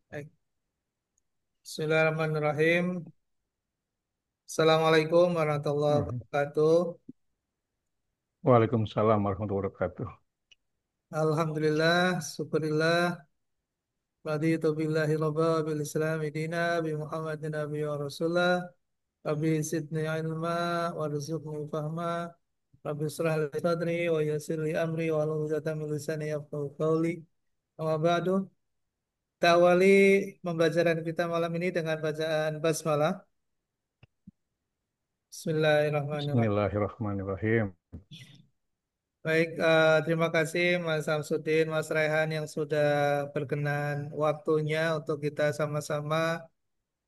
Baik. Bismillahirrahmanirrahim. Assalamualaikum warahmatullahi Mhm. wabarakatuh. Waalaikumsalam warahmatullahi wabarakatuh. Alhamdulillah, syukurillah, raditu billahi rabba bil islami dina bi Muhammadin nabi wa rasulullah. Rabbi zidni ilma warzuqni fahma. Rabbi israh li sadri wa yassir li amri wa hlul 'uqdatam min lisani yafqahu qawli. Amma ba'du. Kita awali pembelajaran kita malam ini dengan bacaan basmalah. Bismillahirrahmanirrahim. Bismillahirrahmanirrahim. Baik, terima kasih Mas Samsudin, Mas Raihan yang sudah berkenan waktunya untuk kita sama-sama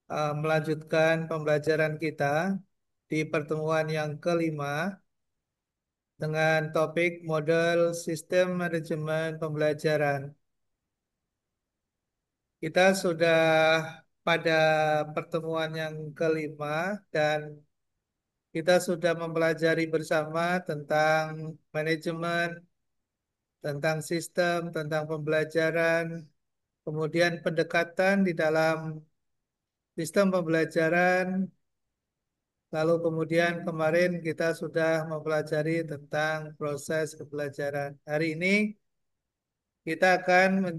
melanjutkan pembelajaran kita di pertemuan yang kelima dengan topik model sistem manajemen pembelajaran. Kita sudah pada pertemuan yang kelima dan kita sudah mempelajari bersama tentang manajemen, tentang sistem, tentang pembelajaran. Kemudian pendekatan di dalam sistem pembelajaran, lalu kemudian kemarin kita sudah mempelajari tentang proses pembelajaran. Hari ini kita akan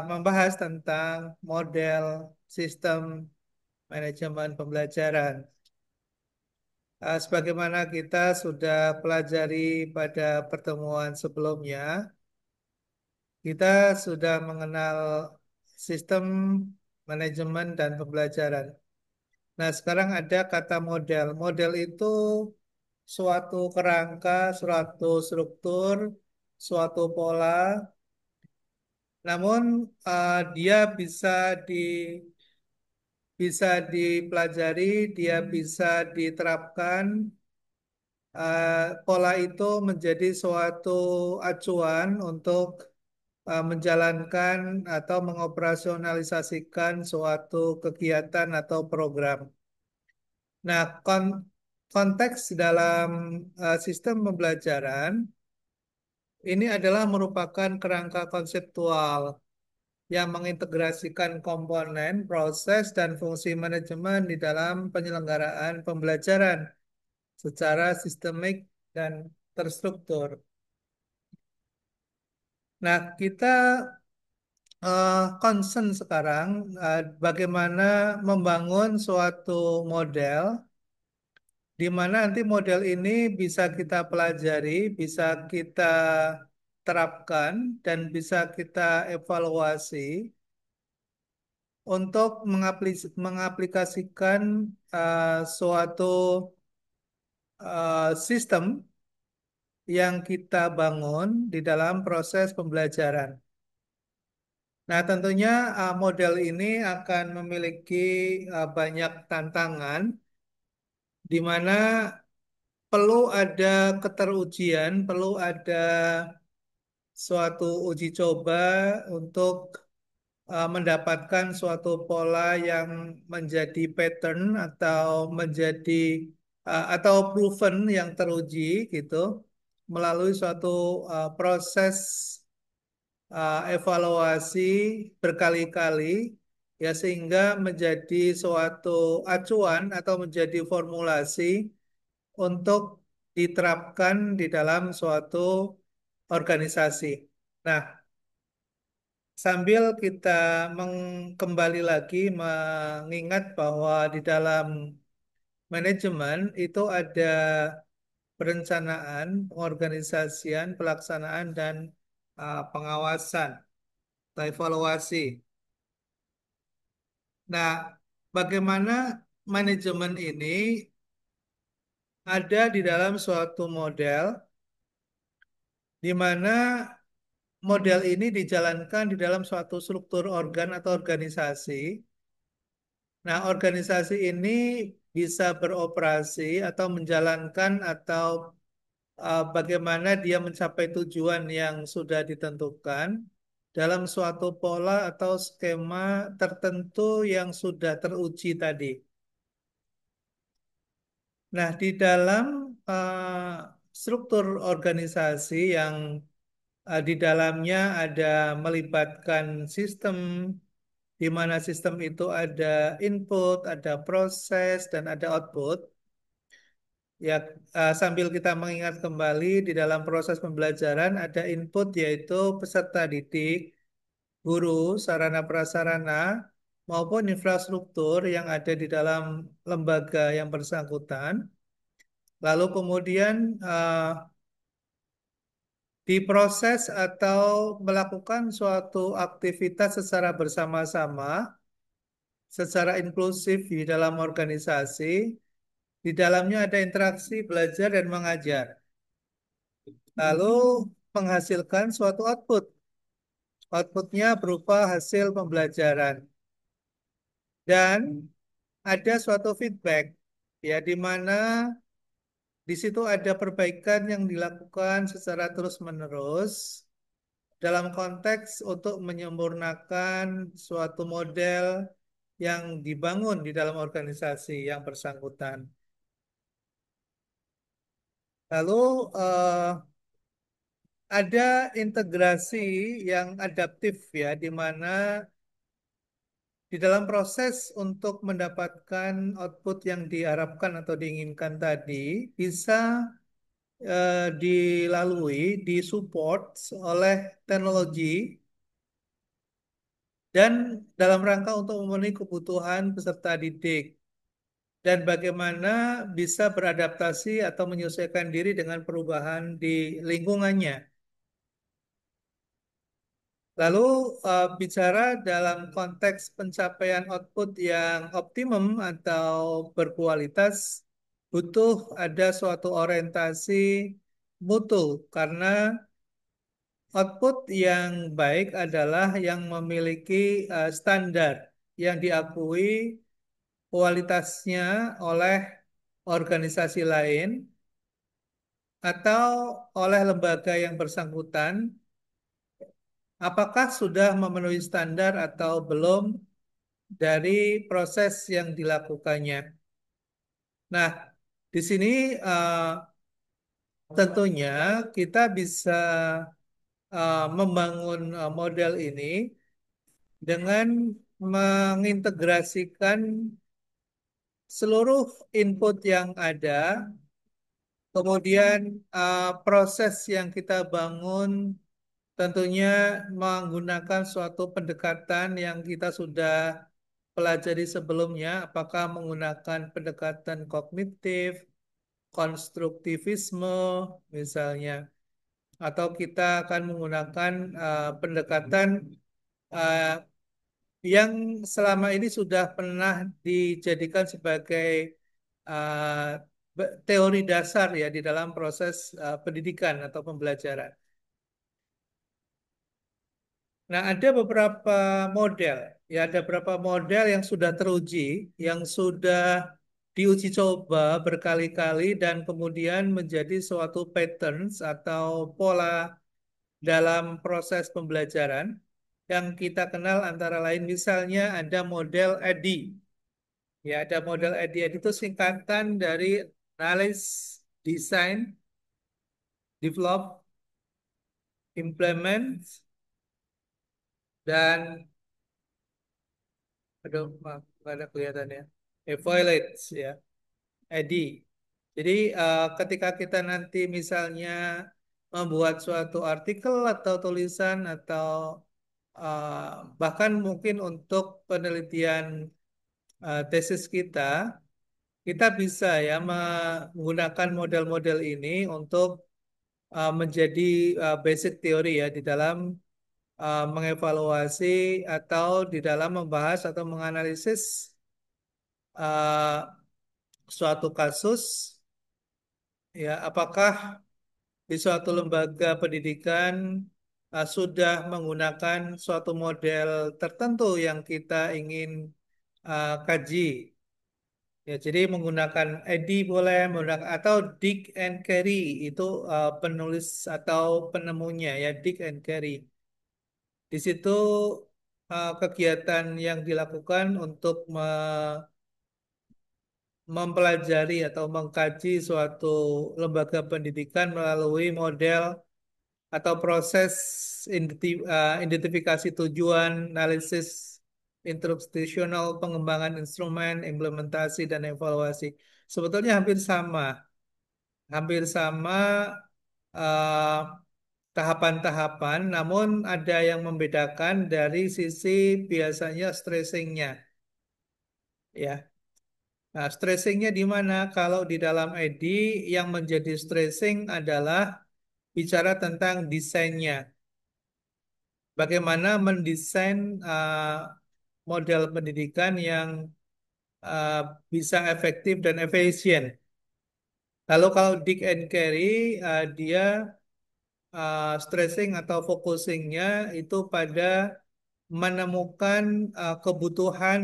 membahas tentang model sistem manajemen pembelajaran. Sebagaimana kita sudah pelajari pada pertemuan sebelumnya, kita sudah mengenal sistem manajemen dan pembelajaran. Nah, sekarang ada kata model. Model itu suatu kerangka, suatu struktur, suatu pola. Namun dia bisa dipelajari, dia bisa diterapkan. Pola itu menjadi suatu acuan untuk menjalankan atau mengoperasionalisasikan suatu kegiatan atau program. Nah, konteks dalam sistem pembelajaran ini adalah merupakan kerangka konseptual yang mengintegrasikan komponen, proses, dan fungsi manajemen di dalam penyelenggaraan pembelajaran secara sistemik dan terstruktur. Nah, kita concern sekarang bagaimana membangun suatu model di mana nanti model ini bisa kita pelajari, bisa kita terapkan, dan bisa kita evaluasi untuk mengaplikasikan suatu sistem yang kita bangun di dalam proses pembelajaran. Nah, tentunya model ini akan memiliki banyak tantangan, di mana perlu ada keterujian, perlu ada suatu uji coba untuk mendapatkan suatu pola yang menjadi pattern atau menjadi atau proven yang teruji gitu melalui suatu proses evaluasi berkali-kali ya sehingga menjadi suatu acuan atau menjadi formulasi untuk diterapkan di dalam suatu organisasi. Nah, sambil kita kembali lagi mengingat bahwa di dalam manajemen itu ada perencanaan, pengorganisasian, pelaksanaan, dan pengawasan atau evaluasi. Nah, bagaimana manajemen ini ada di dalam suatu model di mana model ini dijalankan di dalam suatu struktur organ atau organisasi. Nah, organisasi ini bisa beroperasi atau menjalankan atau bagaimana dia mencapai tujuan yang sudah ditentukan dalam suatu pola atau skema tertentu yang sudah teruji tadi. Nah, di dalam struktur organisasi yang di dalamnya ada melibatkan sistem, di mana sistem itu ada input, ada proses, dan ada output. Ya, sambil kita mengingat kembali di dalam proses pembelajaran ada input yaitu peserta didik, guru, sarana prasarana, maupun infrastruktur yang ada di dalam lembaga yang bersangkutan. Lalu kemudian diproses atau melakukan suatu aktivitas secara bersama-sama, secara inklusif di dalam organisasi. Di dalamnya ada interaksi belajar dan mengajar. Lalu menghasilkan suatu output. Outputnya berupa hasil pembelajaran. Dan ada suatu feedback, ya, di mana di situ ada perbaikan yang dilakukan secara terus-menerus dalam konteks untuk menyempurnakan suatu model yang dibangun di dalam organisasi yang bersangkutan. Lalu ada integrasi yang adaptif ya, di mana di dalam proses untuk mendapatkan output yang diharapkan atau diinginkan tadi bisa dilalui, disupport oleh teknologi dan dalam rangka untuk memenuhi kebutuhan peserta didik dan bagaimana bisa beradaptasi atau menyesuaikan diri dengan perubahan di lingkungannya. Lalu bicara dalam konteks pencapaian output yang optimum atau berkualitas, butuh ada suatu orientasi mutu karena output yang baik adalah yang memiliki standar yang diakui kualitasnya oleh organisasi lain atau oleh lembaga yang bersangkutan, apakah sudah memenuhi standar atau belum dari proses yang dilakukannya. Nah, di sini tentunya kita bisa membangun model ini dengan mengintegrasikan seluruh input yang ada, kemudian proses yang kita bangun tentunya menggunakan suatu pendekatan yang kita sudah pelajari sebelumnya, apakah menggunakan pendekatan kognitif, konstruktivisme misalnya, atau kita akan menggunakan pendekatan uh, yang selama ini sudah pernah dijadikan sebagai uh, teori dasar ya di dalam proses pendidikan atau pembelajaran. Nah, ada beberapa model, ya ada beberapa model yang sudah teruji, yang sudah diuji coba berkali-kali dan kemudian menjadi suatu patterns atau pola dalam proses pembelajaran yang kita kenal antara lain misalnya ada model ADDIE. Ya, ada model ADDIE itu singkatan dari Analyze, Design, Develop, Implement, dan aduh, maaf, nggak ada kelihatannya. Evaluate, ya, EDI. Jadi ketika kita nanti misalnya membuat suatu artikel atau tulisan atau uh, bahkan mungkin untuk penelitian tesis kita, kita bisa ya menggunakan model-model ini untuk menjadi basic teori ya di dalam mengevaluasi atau di dalam membahas atau menganalisis uh, suatu kasus, ya apakah di suatu lembaga pendidikan sudah menggunakan suatu model tertentu yang kita ingin kaji. Ya, jadi menggunakan EDI boleh, menggunakan atau Dick and Carey itu penulis atau penemunya ya Dick and Carey. Di situ kegiatan yang dilakukan untuk mempelajari atau mengkaji suatu lembaga pendidikan melalui model atau proses identifikasi tujuan, analisis instruksional, pengembangan instrumen, implementasi, dan evaluasi. Sebetulnya hampir sama eh, tahapan-tahapan, namun ada yang membedakan dari sisi biasanya stressingnya, ya. Nah, stressingnya di mana? Kalau di dalam ED yang menjadi stressing adalah bicara tentang desainnya. Bagaimana mendesain model pendidikan yang uh, bisa efektif dan efisien. Lalu kalau Dick and Carey, dia stressing atau focusingnya itu pada menemukan kebutuhan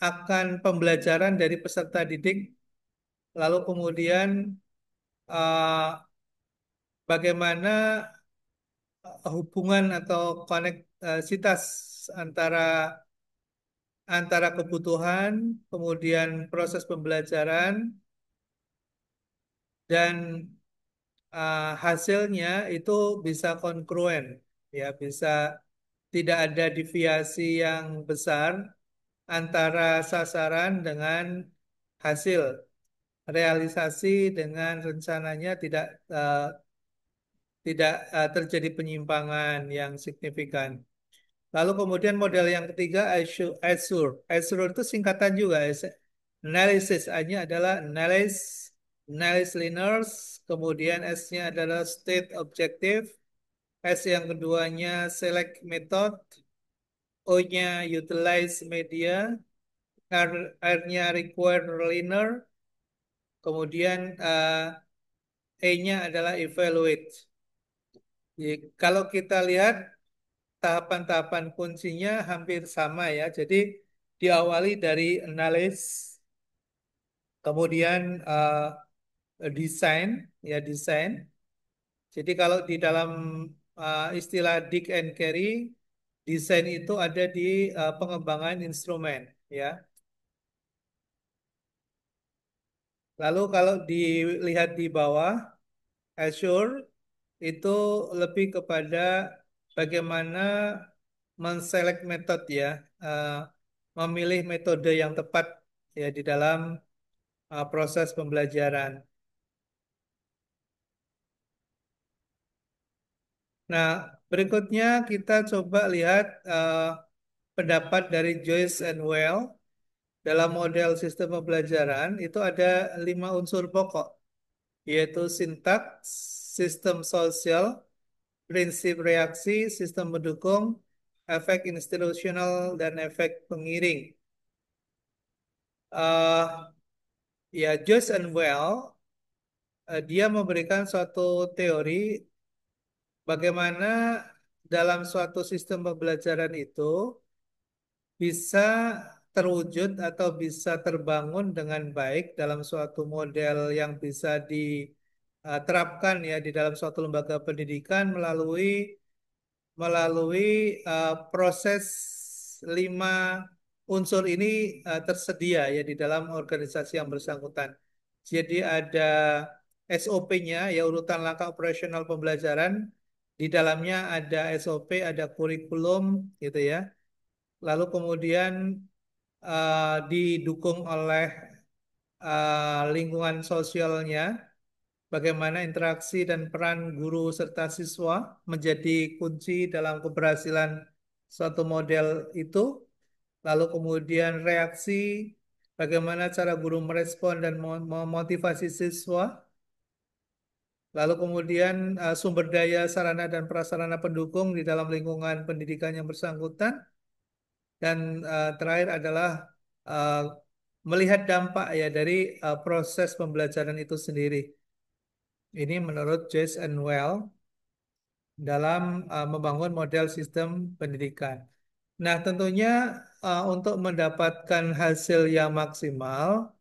akan pembelajaran dari peserta didik, lalu kemudian uh, bagaimana hubungan atau koneksitas antara antara kebutuhan, kemudian proses pembelajaran, dan hasilnya itu bisa kongruen, ya bisa tidak ada deviasi yang besar antara sasaran dengan hasil realisasi dengan rencananya tidak terjadi penyimpangan yang signifikan. Lalu kemudian model yang ketiga Azure. Azure itu singkatan juga. Analysis A-nya adalah analyze learners, kemudian S-nya adalah state objective, S yang keduanya select method, O-nya utilize media, R-nya require learner, kemudian E-nya adalah evaluate. Jadi, kalau kita lihat tahapan-tahapan kuncinya hampir sama ya. Jadi diawali dari analis, kemudian desain, ya desain. Jadi kalau di dalam istilah Dick and Carey, desain itu ada di pengembangan instrumen, ya. Lalu kalau dilihat di bawah, Azure itu lebih kepada bagaimana menselect metode ya, eh, memilih metode yang tepat ya di dalam proses pembelajaran. Nah, berikutnya kita coba lihat pendapat dari Joyce and Well dalam model sistem pembelajaran itu ada 5 unsur pokok, yaitu sintaks, sistem sosial, prinsip reaksi, sistem pendukung, efek institusional, dan efek pengiring. Eh, ya, Joyce and Well, dia memberikan suatu teori bagaimana dalam suatu sistem pembelajaran itu bisa terwujud atau bisa terbangun dengan baik dalam suatu model yang bisa diterapkan ya di dalam suatu lembaga pendidikan melalui proses 5 unsur ini tersedia ya di dalam organisasi yang bersangkutan. Jadi ada SOP-nya ya urutan langkah operasional pembelajaran. Di dalamnya ada SOP, ada kurikulum gitu ya. Lalu kemudian didukung oleh lingkungan sosialnya, bagaimana interaksi dan peran guru serta siswa menjadi kunci dalam keberhasilan suatu model itu. Lalu kemudian reaksi, bagaimana cara guru merespon dan memotivasi siswa. Lalu kemudian sumber daya, sarana dan prasarana pendukung di dalam lingkungan pendidikan yang bersangkutan. Dan terakhir adalah eh, melihat dampak ya dari proses pembelajaran itu sendiri. Ini menurut Joyce and Well dalam membangun model sistem pendidikan. Nah, tentunya untuk mendapatkan hasil yang maksimal,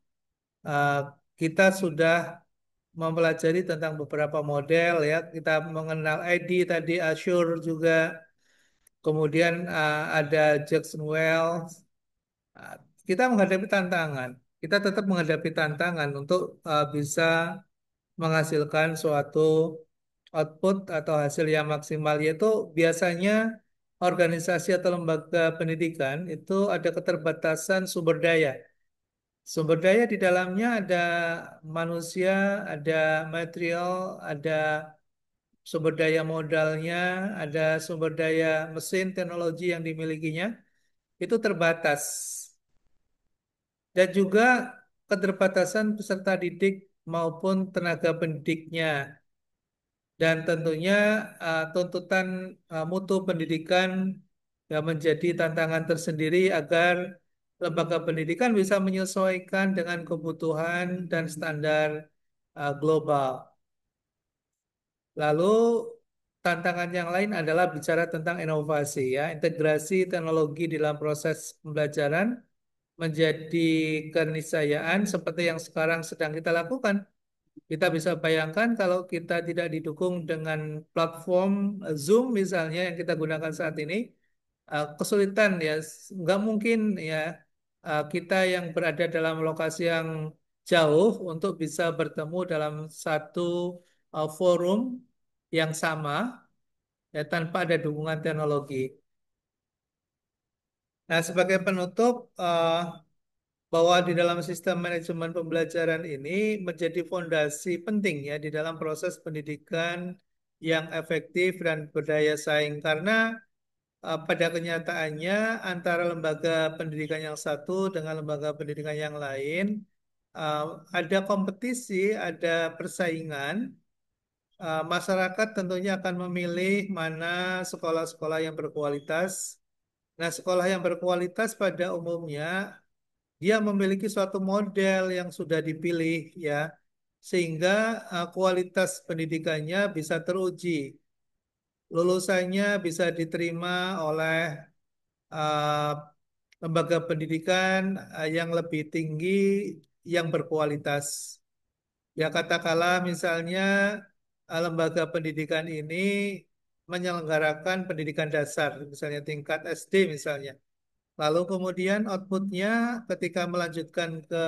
eh, kita sudah mempelajari tentang beberapa model ya. Kita mengenal ID tadi, Azure juga, kemudian ada Jackson Wells. Nah, kita menghadapi tantangan. Kita tetap menghadapi tantangan untuk bisa menghasilkan suatu output atau hasil yang maksimal, yaitu biasanya organisasi atau lembaga pendidikan itu ada keterbatasan sumber daya. Sumber daya di dalamnya ada manusia, ada material, ada sumber daya modalnya, ada sumber daya mesin, teknologi yang dimilikinya, itu terbatas. Dan juga keterbatasan peserta didik maupun tenaga pendidiknya. Dan tentunya tuntutan mutu pendidikan ya menjadi tantangan tersendiri agar lembaga pendidikan bisa menyesuaikan dengan kebutuhan dan standar global. Lalu tantangan yang lain adalah bicara tentang inovasi ya, integrasi teknologi dalam proses pembelajaran menjadi keniscayaan seperti yang sekarang sedang kita lakukan. Kita bisa bayangkan kalau kita tidak didukung dengan platform Zoom misalnya yang kita gunakan saat ini, kesulitan ya, nggak mungkin ya kita yang berada dalam lokasi yang jauh untuk bisa bertemu dalam satu forum yang sama ya tanpa ada dukungan teknologi. Nah, sebagai penutup, bahwa di dalam sistem manajemen pembelajaran ini menjadi fondasi penting ya di dalam proses pendidikan yang efektif dan berdaya saing karena pada kenyataannya antara lembaga pendidikan yang satu dengan lembaga pendidikan yang lain uh, ada kompetisi, ada persaingan. Masyarakat tentunya akan memilih mana sekolah-sekolah yang berkualitas. Nah, sekolah yang berkualitas pada umumnya dia memiliki suatu model yang sudah dipilih ya sehingga kualitas pendidikannya bisa teruji, lulusannya bisa diterima oleh uh, lembaga pendidikan yang lebih tinggi yang berkualitas. Ya katakanlah misalnya lembaga pendidikan ini menyelenggarakan pendidikan dasar, misalnya tingkat SD misalnya. Lalu kemudian outputnya ketika melanjutkan ke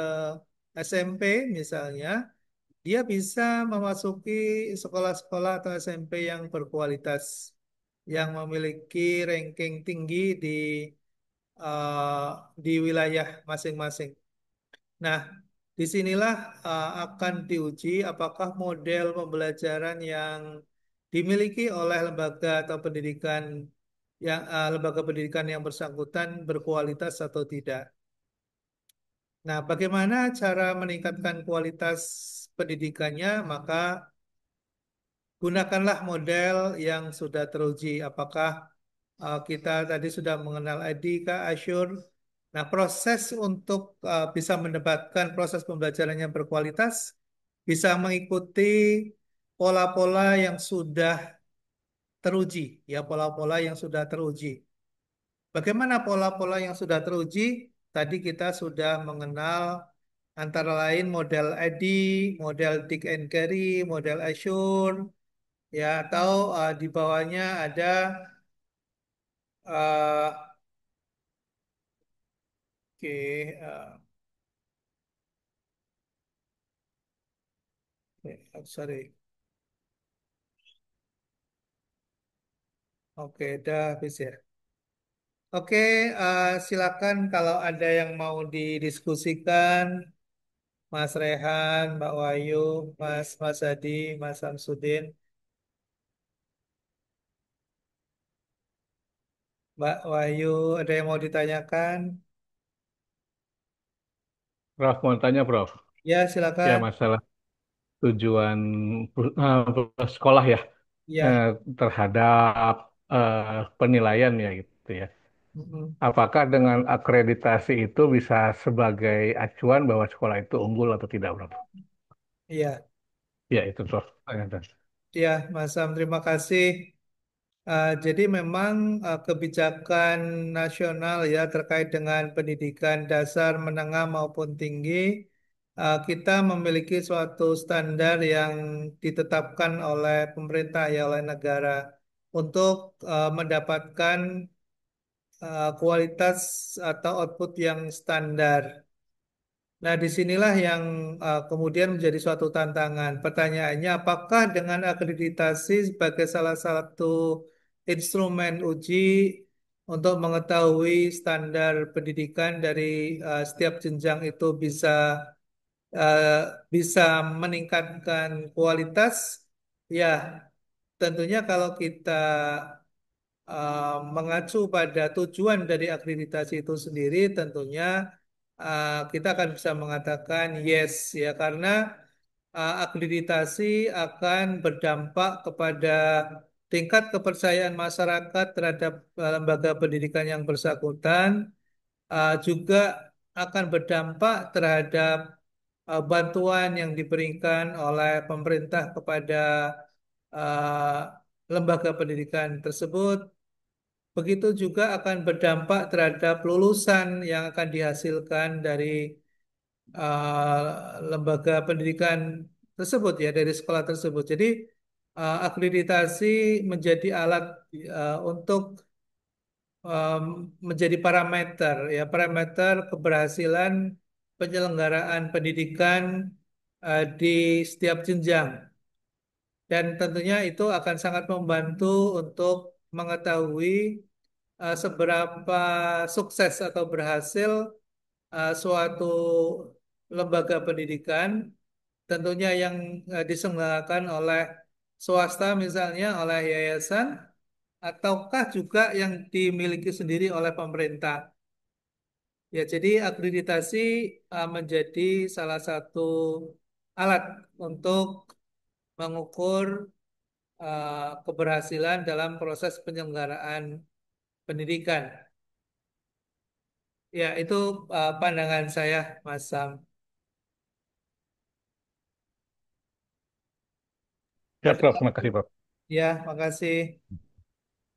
SMP misalnya, dia bisa memasuki sekolah-sekolah atau SMP yang berkualitas, yang memiliki ranking tinggi di wilayah masing-masing. Nah, disinilah akan diuji apakah model pembelajaran yang dimiliki oleh lembaga atau pendidikan lembaga pendidikan yang bersangkutan berkualitas atau tidak. Nah, bagaimana cara meningkatkan kualitas pendidikannya? Maka gunakanlah model yang sudah teruji. Apakah kita tadi sudah mengenal Etika, Azure. Nah, proses untuk bisa mendapatkan proses pembelajaran yang berkualitas bisa mengikuti pola-pola yang sudah teruji, ya pola-pola yang sudah teruji. Bagaimana pola-pola yang sudah teruji? Tadi kita sudah mengenal antara lain model EDI, model Dick and Carey, model Azure, ya atau di bawahnya ada uh, oke, sorry, oke, udah habis ya. Oke, silakan kalau ada yang mau didiskusikan, Mas Rehan, Mbak Wahyu, Mas Adi, Mas Samsudin, Mbak Wahyu, ada yang mau ditanyakan? Prof, mau tanya, Prof. Ya, Ya, silakan. masalah tujuan sekolah ya eh, Ya. terhadap penilaian ya gitu ya. Mm-mm. Apakah dengan akreditasi itu bisa sebagai acuan bahwa sekolah itu unggul atau tidak, Prof? Iya, Ya, itu, Prof. iya, Mas Sam, terima kasih. Jadi memang kebijakan nasional ya terkait dengan pendidikan dasar, menengah maupun tinggi, kita memiliki suatu standar yang ditetapkan oleh pemerintah ya oleh negara untuk mendapatkan kualitas atau output yang standar. Nah, disinilah yang kemudian menjadi suatu tantangan. Pertanyaannya, apakah dengan akreditasi sebagai salah satu instrumen uji untuk mengetahui standar pendidikan dari setiap jenjang itu eh, bisa meningkatkan kualitas. Ya, tentunya kalau kita mengacu pada tujuan dari akreditasi itu sendiri, tentunya kita akan bisa mengatakan yes ya, karena akreditasi akan berdampak kepada tingkat kepercayaan masyarakat terhadap lembaga pendidikan yang bersangkutan, juga akan berdampak terhadap bantuan yang diberikan oleh pemerintah kepada lembaga pendidikan tersebut. Begitu juga akan berdampak terhadap lulusan yang akan dihasilkan dari lembaga pendidikan tersebut ya, dari sekolah tersebut. Jadi akreditasi menjadi alat untuk um, menjadi parameter ya, parameter keberhasilan penyelenggaraan pendidikan di setiap jenjang. Dan tentunya itu akan sangat membantu untuk mengetahui seberapa sukses atau berhasil suatu lembaga pendidikan, tentunya yang diselenggarakan oleh swasta misalnya, oleh yayasan, ataukah juga yang dimiliki sendiri oleh pemerintah. Ya, jadi akreditasi menjadi salah satu alat untuk mengukur keberhasilan dalam proses penyelenggaraan pendidikan. Ya, itu pandangan saya, Mas Sam. Ya, Ada Prof. Terima lagi? kasih, Prof. Ya, makasih.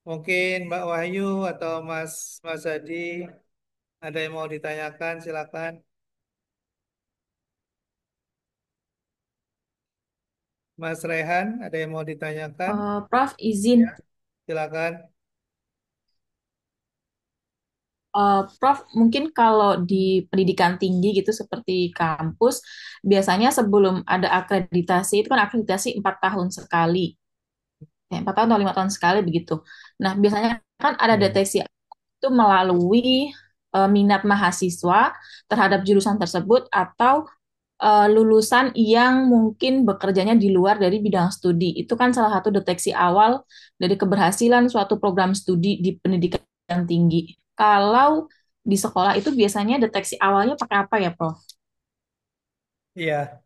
Mungkin Mbak Wahyu atau Mas Hadi ada yang mau ditanyakan, silakan. Mas Rehan, ada yang mau ditanyakan? Prof, izin. Ya, silakan. Prof, mungkin kalau di pendidikan tinggi gitu seperti kampus, biasanya sebelum ada akreditasi, itu kan akreditasi 4 tahun sekali. Ya, 4 tahun atau 5 tahun sekali begitu. Nah, biasanya kan ada Hmm. deteksi itu melalui minat mahasiswa terhadap jurusan tersebut atau lulusan yang mungkin bekerjanya di luar dari bidang studi. Itu kan salah satu deteksi awal dari keberhasilan suatu program studi di pendidikan tinggi. Kalau di sekolah itu biasanya deteksi awalnya pakai apa ya, Prof? Iya.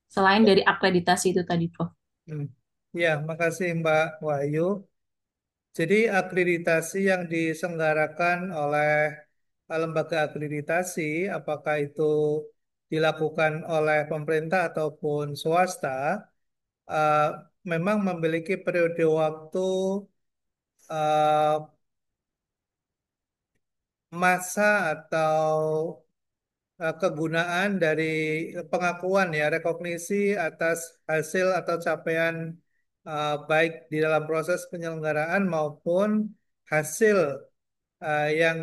Selain dari akreditasi itu tadi, Prof. Hmm. Ya, makasih Mbak Wahyu. Jadi akreditasi yang diselenggarakan oleh lembaga akreditasi, apakah itu dilakukan oleh pemerintah ataupun swasta, eh, memang memiliki periode waktu, eh, masa atau kegunaan dari pengakuan ya, rekognisi atas hasil atau capaian baik di dalam proses penyelenggaraan maupun hasil yang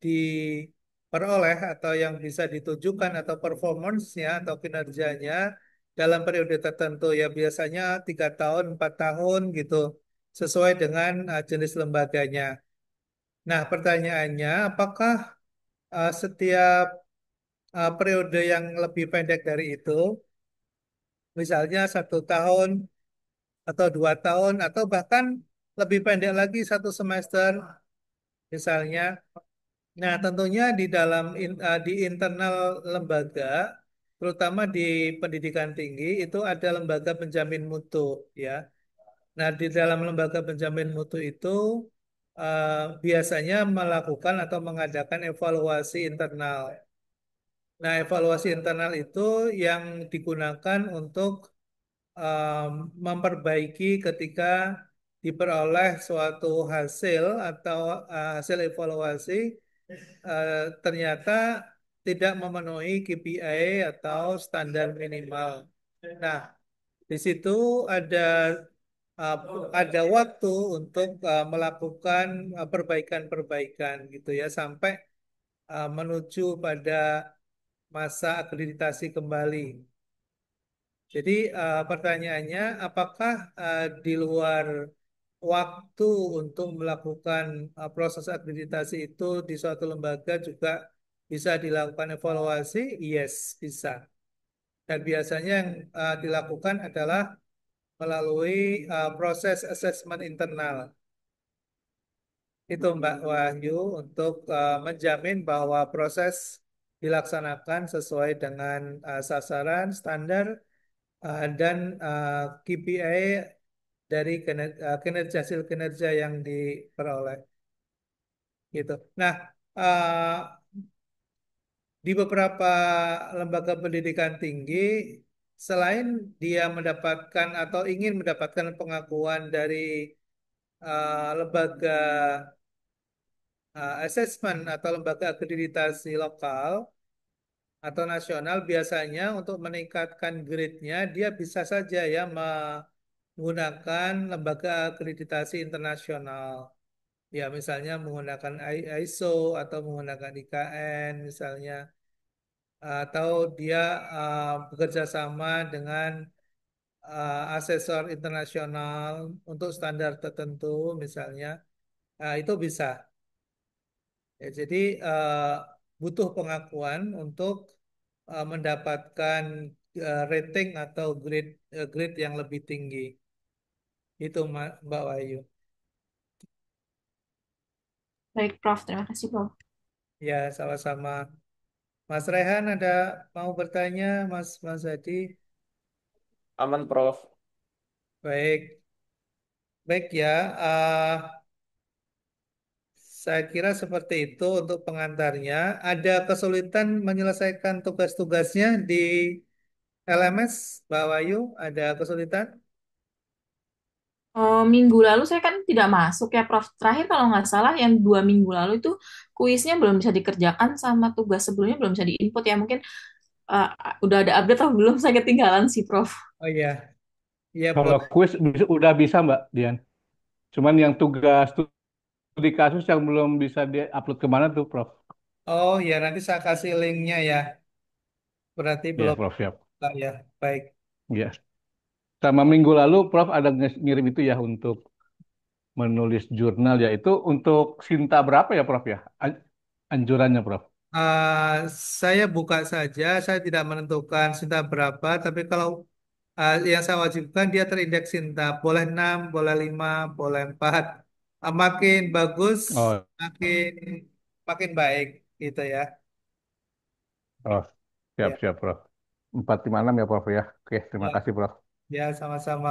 diperoleh atau yang bisa ditujukan atau performance-nya atau kinerjanya dalam periode tertentu ya, biasanya 3 tahun, 4 tahun gitu, sesuai dengan jenis lembaganya. Nah, pertanyaannya, apakah setiap periode yang lebih pendek dari itu, misalnya 1 tahun atau 2 tahun, atau bahkan lebih pendek lagi 1 semester, misalnya. Nah, tentunya di dalam di internal lembaga, terutama di pendidikan tinggi, itu ada lembaga penjamin mutu, ya. Nah, di dalam lembaga penjamin mutu itu eh, biasanya melakukan atau mengadakan evaluasi internal. Nah, evaluasi internal itu yang digunakan untuk um, memperbaiki ketika diperoleh suatu hasil atau hasil evaluasi ternyata tidak memenuhi KPI atau standar minimal. Nah, di situ ada uh, ada waktu untuk melakukan perbaikan-perbaikan gitu ya, sampai menuju pada masa akreditasi kembali. Jadi pertanyaannya, apakah di luar waktu untuk melakukan proses akreditasi itu di suatu lembaga juga bisa dilakukan evaluasi? Yes, bisa. Dan biasanya yang dilakukan adalah melalui proses asesmen internal. Itu Mbak Wahyu untuk menjamin bahwa proses dilaksanakan sesuai dengan sasaran, standar, dan KPI dari kinerja hasil kinerja yang diperoleh gitu. Nah, uh, di beberapa lembaga pendidikan tinggi, selain dia mendapatkan atau ingin mendapatkan pengakuan dari lembaga asesmen atau lembaga akreditasi lokal atau nasional, biasanya untuk meningkatkan grade-nya dia bisa saja ya menggunakan lembaga akreditasi internasional. Ya, misalnya menggunakan ISO atau menggunakan IKN misalnya, atau dia bekerja sama dengan asesor internasional untuk standar tertentu misalnya. Itu bisa. Ya, jadi butuh pengakuan untuk mendapatkan rating atau grade yang lebih tinggi. Itu Mbak Wahyu. Baik, Prof. Terima kasih, Prof. Ya, sama-sama. Mas Rehan ada mau bertanya, Mas Hadi? Aman, Prof. Baik, baik ya. Saya kira seperti itu untuk pengantarnya. Ada kesulitan menyelesaikan tugas-tugasnya di LMS, Mbak Wahyu? Ada kesulitan? Minggu lalu saya kan tidak masuk ya, Prof. Terakhir kalau nggak salah yang 2 minggu lalu itu kuisnya belum bisa dikerjakan sama tugas sebelumnya belum bisa diinput ya. Mungkin uh, udah ada update atau belum, saya ketinggalan sih, Prof. Oh iya, iya Kalau boleh. kuis udah bisa Mbak Dian. Cuman yang tugas studi kasus yang belum bisa diupload kemana tuh Prof? Oh ya, nanti saya kasih linknya ya. Berarti Ya belum Prof, siap. buka ya. Baik. Ya. Sama minggu lalu Prof ada ngirim itu ya untuk menulis jurnal ya. Itu untuk Sinta berapa ya Prof ya? Anjurannya Prof. Ah, saya buka saja, saya tidak menentukan Sinta berapa, tapi kalau yang saya wajibkan dia terindeks Sinta. Boleh 6, boleh 5, boleh 4. Makin bagus, Oh, makin makin baik gitu ya. oh, Ya, siap-siap Prof. 456 ya Prof ya. Oke, terima ya, kasih Prof. ya sama-sama.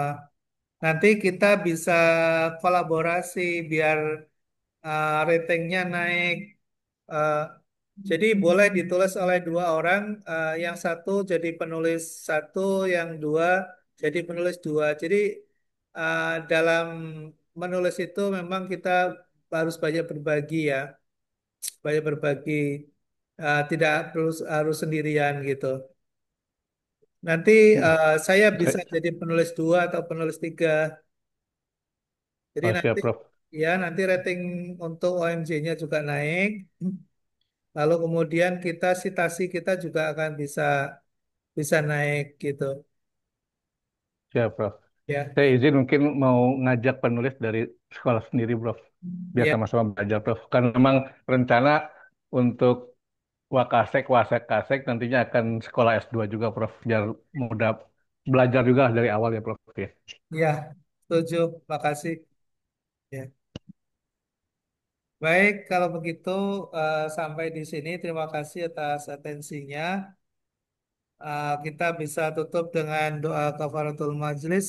Nanti kita bisa kolaborasi biar ratingnya naik. Eh, jadi boleh ditulis oleh dua orang, yang satu jadi penulis satu, yang dua jadi penulis dua. Jadi dalam menulis itu memang kita harus banyak berbagi ya, banyak berbagi. Tidak harus sendirian gitu. Nanti Hmm. saya bisa Saya- jadi penulis dua atau penulis tiga. Jadi Oh, nanti siap Prof. ya nanti rating untuk OMJ-nya juga naik. Lalu kemudian kita sitasi kita juga akan bisa bisa naik gitu. Siap Prof. Ya, Saya izin mungkin mau ngajak penulis dari sekolah sendiri, Prof. Biar ya, sama-sama belajar, Prof. Kan memang rencana untuk Wakasek, Wasek nantinya akan sekolah S2 juga, Prof. Biar mudah belajar juga dari awal ya, Prof. Ya. ya. Setuju. Makasih. Ya. Baik, kalau begitu sampai di sini. Terima kasih atas atensinya. Kita bisa tutup dengan doa kafaratul majlis.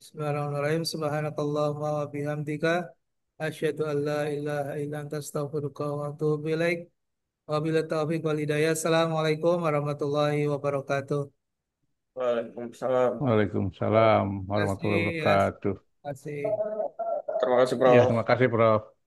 Bismillahirrahmanirrahim. Subhanakallahumma wa bihamdika. Asyhadu an la ilaha illa anta astaghfiruka wa atubu ilaik. Wabillahi taufiq wal hidayah. Assalamualaikum warahmatullahi wabarakatuh. Waalaikumsalam. Waalaikumsalam Terima kasih warahmatullahi ya. wabarakatuh. Terima kasih. Terima kasih, Ya, Prof. terima kasih, Prof.